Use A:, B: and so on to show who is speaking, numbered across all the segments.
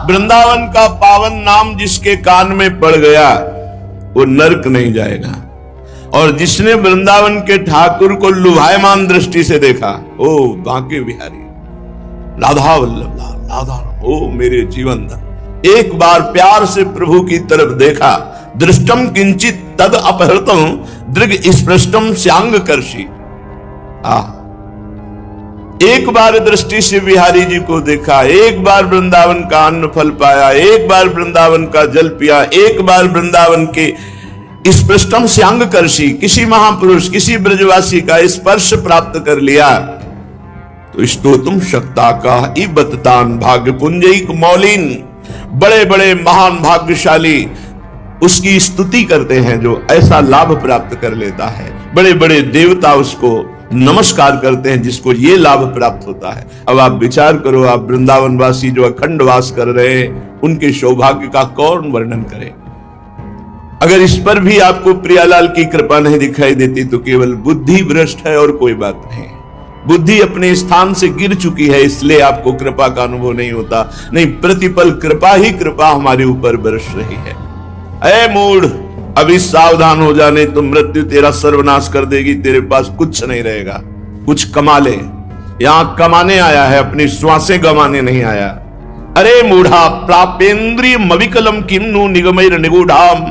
A: वृंदावन का पावन नाम जिसके कान में पड़ गया वो नरक नहीं जाएगा। और जिसने वृंदावन के ठाकुर को लुभायमान दृष्टि से देखा, ओ बांके बिहारी, राधा वल्लभ लाल, राधा, ओ मेरे जीवन धन, एक बार प्यार से प्रभु की तरफ देखा, दृष्टम किंचित तद अपहृतम दृग स्पृष्टम श्यांग कर्षि। एक बार दृष्टि से बिहारी जी को देखा, एक बार वृंदावन का अन्न फल पाया, एक बार वृंदावन का जल पिया, एक बार वृंदावन के स्पृष्टम श्यांग कर्षि, किसी महापुरुष, किसी ब्रजवासी का स्पर्श प्राप्त कर लिया तो स्तोतुम शक्ता का इबततान भाग्य पुंजैक मौलिन, बड़े बड़े महान भाग्यशाली उसकी स्तुति करते हैं जो ऐसा लाभ प्राप्त कर लेता है। बड़े बड़े देवता उसको नमस्कार करते हैं जिसको ये लाभ प्राप्त होता है। अब आप विचार करो, आप वृंदावन वासी जो अखंड वास कर रहे हैं, उनके सौभाग्य का कौन वर्णन करे। अगर इस पर भी आपको प्रियालाल की कृपा नहीं दिखाई देती तो केवल बुद्धि भ्रष्ट है और कोई बात नहीं। बुद्धि अपने स्थान से गिर चुकी है, इसलिए आपको कृपा का अनुभव नहीं होता। नहीं, प्रतिपल कृपा ही कृपा हमारे ऊपर बरस रही है। ऐ मूढ़, अभी सावधान हो जाने तो मृत्यु तेरा सर्वनाश कर देगी, तेरे पास कुछ नहीं रहेगा। कुछ कमा ले, यहां कमाने आया है, अपनी श्वासें गंवाने नहीं आया। अरे मूढ़ा, प्रापेंद्रिय मविकलम किम्नु निगमैर निगूढ़ाम,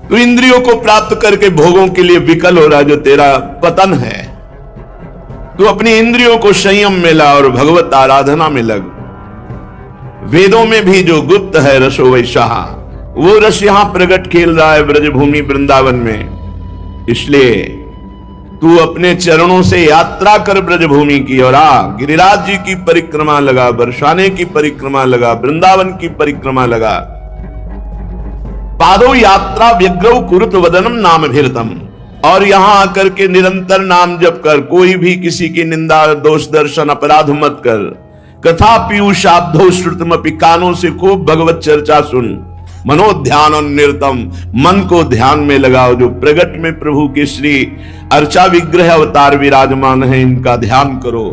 A: तू इंद्रियों को प्राप्त करके भोगों के लिए विकल हो रहा, जो तेरा पतन है। तू अपनी इंद्रियों को संयम में ला और भगवत आराधना में लग। वेदों में भी जो गुप्त है रसो वैशाह, वो रस यहां प्रकट खेल रहा है ब्रजभूमि वृंदावन में। इसलिए तू अपने चरणों से यात्रा कर ब्रजभूमि की, और गिरिराज जी की परिक्रमा लगा, बरसाने की परिक्रमा लगा, वृंदावन की परिक्रमा लगा। पादो यात्रा व्यग्रव कुरुत वदनम नाम भीरतम, और यहां आकर के निरंतर नाम जप कर, कोई भी किसी की निंदा दोष दर्शन अपराध मत कर। कथा पीयूषाब्धो श्रुतमपि, कानों से खूब भगवत चर्चा सुन। मनोध्यान निरतम, मन को ध्यान में लगाओ। जो प्रगट में प्रभु के श्री अर्चा विग्रह अवतार विराजमान है, इनका ध्यान करो।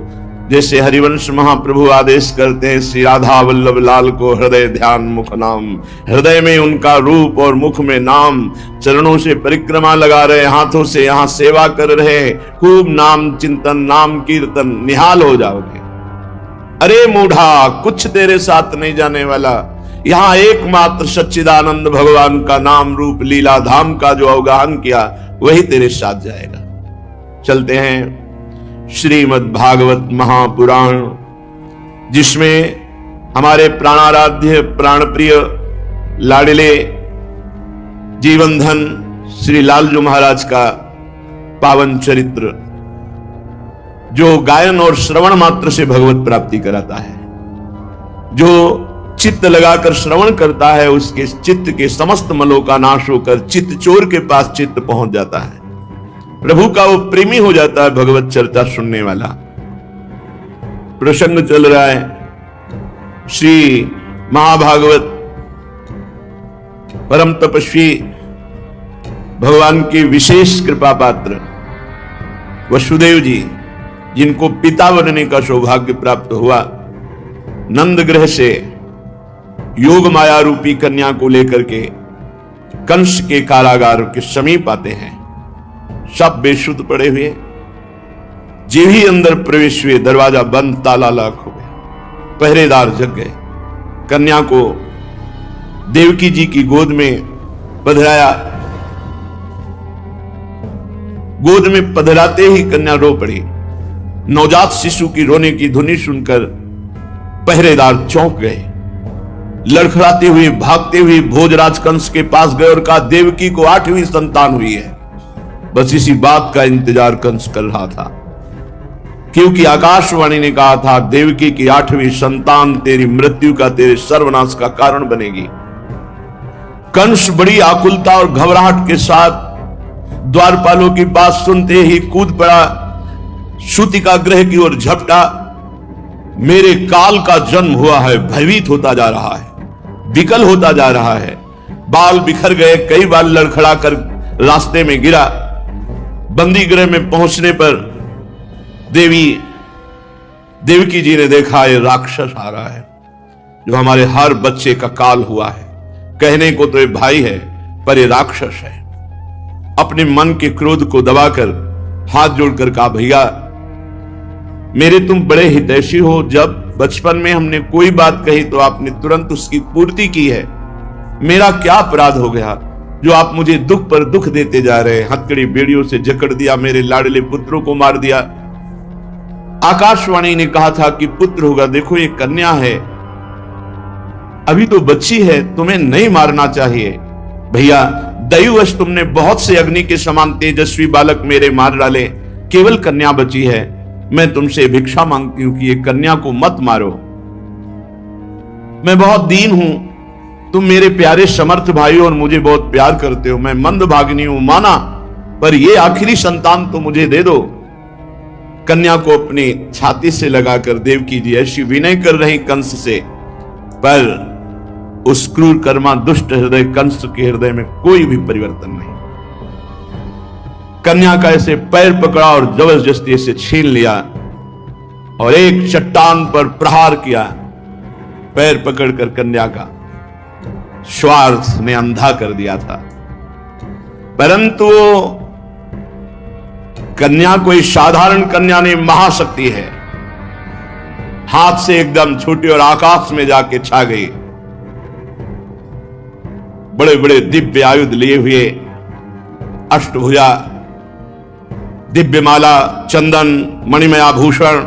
A: जैसे हरिवंश महाप्रभु आदेश करते हैं, श्री राधा वल्लभ लाल को हृदय ध्यान मुख नाम, हृदय में उनका रूप और मुख में नाम। चरणों से परिक्रमा लगा रहे, हाथों से यहां सेवा कर रहे, खूब नाम चिंतन, नाम कीर्तन, निहाल हो जाओगे। अरे मूढ़ा, कुछ तेरे साथ नहीं जाने वाला। यहां एकमात्र सच्चिदानंद भगवान का नाम रूप लीला धाम का जो अवगाहन किया, वही तेरे साथ जाएगा। चलते हैं श्रीमद् भागवत महापुराण, जिसमें हमारे प्राणाराध्य प्राणप्रिय लाडले जीवन धन श्री लालजू महाराज का पावन चरित्र, जो गायन और श्रवण मात्र से भगवत प्राप्ति कराता है। जो चित्त लगाकर श्रवण करता है, उसके चित्त के समस्त मलों का नाश होकर चित्त चोर के पास चित्त पहुंच जाता है। प्रभु का वो प्रेमी हो जाता है भगवत चर्चा सुनने वाला। प्रसंग चल रहा है श्री महाभागवत परम तपस्वी भगवान के विशेष कृपा पात्र वसुदेव जी, जिनको पिता बनने का सौभाग्य प्राप्त हुआ, नंद ग्रह से योग माया रूपी कन्या को लेकर के कंस के कारागार के समीप आते हैं। सब बेसुध पड़े हुए, जे ही अंदर प्रवेश हुए, दरवाजा बंद, ताला लाक हो गया, पहरेदार जग गए। कन्या को देवकी जी की गोद में पधराया। गोद में पधराते ही कन्या रो पड़ी। नवजात शिशु की रोने की धुनी सुनकर पहरेदार चौंक गए। लड़खड़ाते हुए भागते हुए भोजराज कंस के पास गए और कहा, देवकी को 8वीं संतान हुई है। बस इसी बात का इंतजार कंस कर रहा था, क्योंकि आकाशवाणी ने कहा था, देवकी की 8वीं संतान तेरी मृत्यु का, तेरे सर्वनाश का कारण बनेगी। कंस बड़ी आकुलता और घबराहट के साथ द्वारपालों की बात सुनते ही कूद पड़ा, सूतिका गृह की ओर झपटा। मेरे काल का जन्म हुआ है, भयभीत होता जा रहा है, विकल होता जा रहा है। बाल बिखर गए, कई बार लड़खड़ा कर रास्ते में गिरा। बंदी गृह में पहुंचने पर देवकी जी ने देखा, ये राक्षस आ रहा है। जो हमारे हर बच्चे का काल हुआ है। कहने को तो ये भाई है, पर ये राक्षस है। अपने मन के क्रोध को दबाकर हाथ जोड़कर कहा, भैया मेरे तुम बड़े हितैषी हो। जब बचपन में हमने कोई बात कही तो आपने तुरंत उसकी पूर्ति की है। मेरा क्या अपराध हो गया जो आप मुझे दुख पर दुख देते जा रहे हैं? हथकड़ी बेड़ियों से जकड़ दिया, मेरे लाडले पुत्रों को मार दिया। आकाशवाणी ने कहा था कि पुत्र होगा, देखो ये कन्या है, अभी तो बच्ची है, तुम्हें नहीं मारना चाहिए। भैया दैववश तुमने बहुत से अग्नि के समान तेजस्वी बालक मेरे मार डाले, केवल कन्या बची है। मैं तुमसे भिक्षा मांगती हूं कि ये कन्या को मत मारो। मैं बहुत दीन हूं, तुम मेरे प्यारे समर्थ भाई और मुझे बहुत प्यार करते हो। मैं मंदभागिनी हूं माना, पर ये आखिरी संतान तो मुझे दे दो। कन्या को अपनी छाती से लगाकर देवकी जी ऐसी विनय कर रही कंस से, पर उस क्रूर कर्मा दुष्ट हृदय कंस के हृदय में कोई भी परिवर्तन नहीं। कन्या का ऐसे पैर पकड़ा और जबरदस्ती से छीन लिया और एक चट्टान पर प्रहार किया। पैर पकड़कर कन्या का स्वार्थ ने अंधा कर दिया था, परंतु कन्या कोई साधारण कन्या नहीं, महाशक्ति है। हाथ से एकदम छूटी और आकाश में जाके छा गई। बड़े बड़े दिव्य आयुध लिए हुए, अष्टभुजा, दिव्य माला, चंदन, मणिमय आभूषण,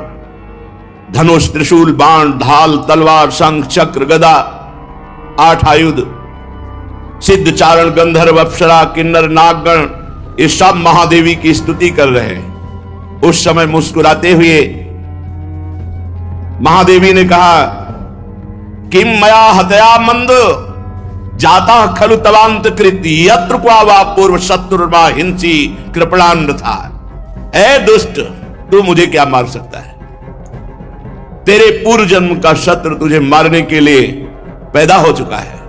A: धनुष, त्रिशूल, बाण, ढाल, तलवार, शंख, चक्र, गदा, 8 आयुध, सिद्ध, चारण, गंधर्व, अप्सरा, किन्नर, नागगण, ये सब महादेवी की स्तुति कर रहे हैं। उस समय मुस्कुराते हुए महादेवी ने कहा, किम मया हतया मंद जाता खलु तवांत कृति यत्र क्वा वा पूर्व शत्रुर्वा हिंसी कृपणान था। ऐ दुष्ट, तू मुझे क्या मार सकता है? तेरे पूर्व जन्म का शत्रु तुझे मारने के लिए पैदा हो चुका है।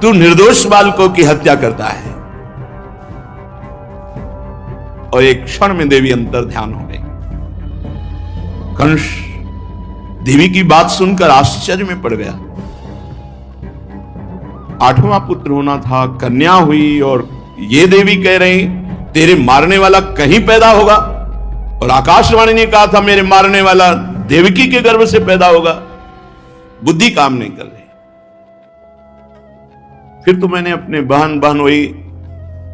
A: तू निर्दोष बालकों की हत्या करता है। और एक क्षण में देवी अंतर ध्यान हो गई। कंस देवी की बात सुनकर आश्चर्य में पड़ गया। 8वां पुत्र होना था, कन्या हुई, और ये देवी कह रही तेरे मारने वाला कहीं पैदा होगा। और आकाशवाणी ने कहा था मेरे मारने वाला देवकी के गर्भ से पैदा होगा। बुद्धि काम नहीं कर रही। फिर तो मैंने अपने बहन वही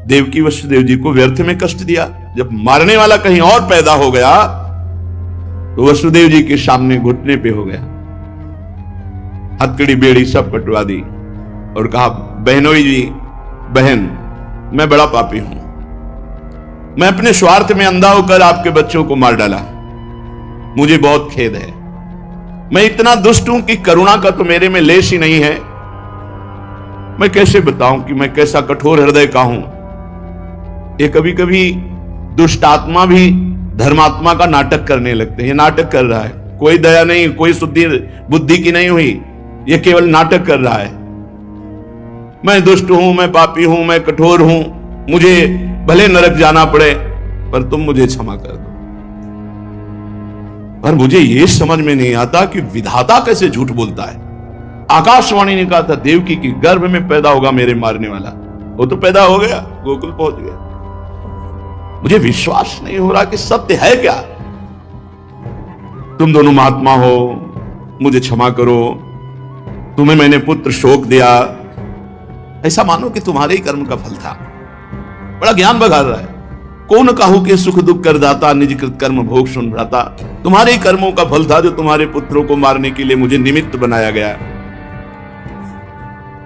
A: देवकी वसुदेव जी को व्यर्थ में कष्ट दिया। जब मारने वाला कहीं और पैदा हो गया तो वसुदेव जी के सामने घुटने पे हो गया, हथकड़ी बेड़ी सब कटवा दी और कहा, बहनोई जी, बहन, मैं बड़ा पापी हूं। मैं अपने स्वार्थ में अंधा होकर आपके बच्चों को मार डाला। मुझे बहुत खेद है। मैं इतना दुष्ट हूं कि करुणा का तो मेरे में लेश ही नहीं है। मैं कैसे बताऊं कि मैं कैसा कठोर हृदय का हूं। ये कभी कभी दुष्ट आत्मा भी धर्मात्मा का नाटक करने लगते हैं। ये नाटक कर रहा है, कोई दया नहीं, कोई शुद्धि बुद्धि की नहीं हुई, ये केवल नाटक कर रहा है। मैं दुष्ट हूं, मैं पापी हूं, मैं कठोर हूं, मुझे भले नरक जाना पड़े, पर तुम मुझे क्षमा कर दो। पर मुझे यह समझ में नहीं आता कि विधाता कैसे झूठ बोलता है। आकाशवाणी ने कहा था देवकी की गर्भ में पैदा होगा मेरे मारने वाला, वो तो पैदा हो गया, गोकुल पहुंच गया। मुझे विश्वास नहीं हो रहा कि सत्य है क्या। तुम दोनों महात्मा हो, मुझे क्षमा करो, तुम्हें मैंने पुत्र शोक दिया, ऐसा मानो कि तुम्हारे ही कर्म का फल था। बड़ा ज्ञान बघार रहा है। कौन कहूं कि सुख दुख कर दाता, निज कृत कर्म भोग सुन भ्राता। तुम्हारे ही कर्मों का फल था जो तुम्हारे पुत्रों को मारने के लिए मुझे निमित्त बनाया गया।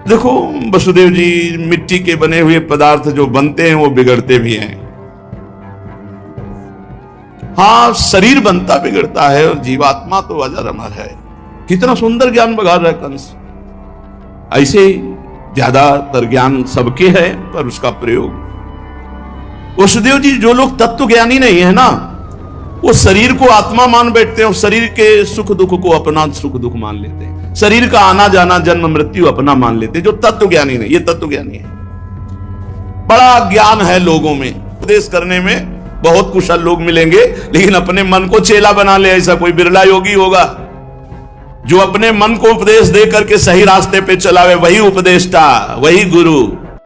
A: देखो वसुदेव जी, मिट्टी के बने हुए पदार्थ जो बनते हैं वो बिगड़ते भी हैं। हाँ, शरीर बनता बिगड़ता है और जीवात्मा तो अजर अमर है। कितना सुंदर ज्ञान बघा रहा है कंस। ऐसे ज्यादातर ज्ञान सबके है, पर उसका प्रयोग वसुदेव जी, जो लोग तत्व ज्ञानी नहीं है ना, वो शरीर को आत्मा मान बैठते हैं और शरीर के सुख दुख को अपना सुख दुख मान लेते हैं। शरीर का आना जाना, जन्म मृत्यु अपना मान लेते हैं। जो तत्व ज्ञानी नहीं, ये तत्व ज्ञानी है। बड़ा ज्ञान है लोगों में। उपदेश करने में बहुत कुशल लोग मिलेंगे, लेकिन अपने मन को चेला बना ले ऐसा कोई बिरला योगी होगा। जो अपने मन को उपदेश दे करके सही रास्ते पे चलावे, वही उपदेष्टा, वही गुरु।